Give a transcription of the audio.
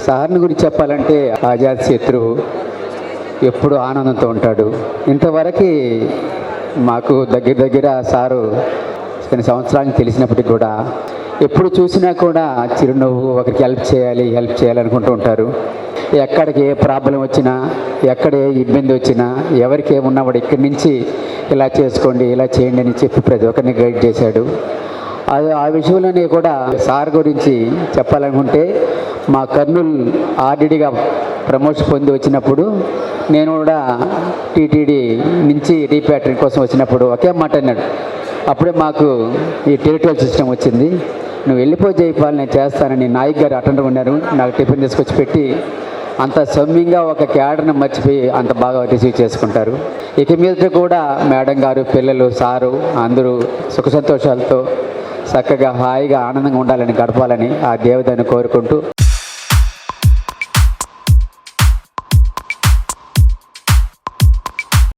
సార్ని గురించి చెప్పాలంటే అజాత్ శత్రువు, ఎప్పుడు ఆనందంతో ఉంటాడు. ఇంతవరకు మాకు దగ్గర సారు కొన్ని సంవత్సరాలకు తెలిసినప్పటికి కూడా ఎప్పుడు చూసినా కూడా చిరునవ్వు, ఒకరికి హెల్ప్ చేయాలనుకుంటూ ఉంటారు. ఎక్కడికి ఏ ప్రాబ్లం వచ్చినా, ఎక్కడ ఏ ఇబ్బంది వచ్చినా, ఎవరికి ఏమున్నా వాడు ఇక్కడి నుంచి ఇలా చేసుకోండి, ఇలా చేయండి అని చెప్పి ప్రతి ఒక్కరిని గైడ్ చేశాడు. అది ఆ విషయంలోనే కూడా సార్ గురించి చెప్పాలనుకుంటే, మా కర్నూలు ఆర్డీడీగా ప్రమోషన్ పొంది వచ్చినప్పుడు నేను కూడా టీటీడీ నుంచి రీప్యాటరింగ్ కోసం వచ్చినప్పుడు ఒకే మాట అన్నాడు. అప్పుడే మాకు ఈ టెరిటోరియల్ సిస్టమ్ వచ్చింది, నువ్వు వెళ్ళిపోయి జైపాల్, నేను చేస్తానని. నాయక్ గారు అటెండర్ ఉన్నారు, నాకు టిఫిన్ తీసుకొచ్చి పెట్టి అంత సౌమ్యంగా ఒక క్యాడర్ని మర్చిపోయి అంత బాగా రిసీవ్ చేసుకుంటారు. ఇక మీద కూడా మేడం గారు, పిల్లలు, సారు అందరూ సుఖ సంతోషాలతో చక్కగా హాయిగా ఆనందంగా ఉండాలని, గడపాలని ఆ దేవతను కోరుకుంటూ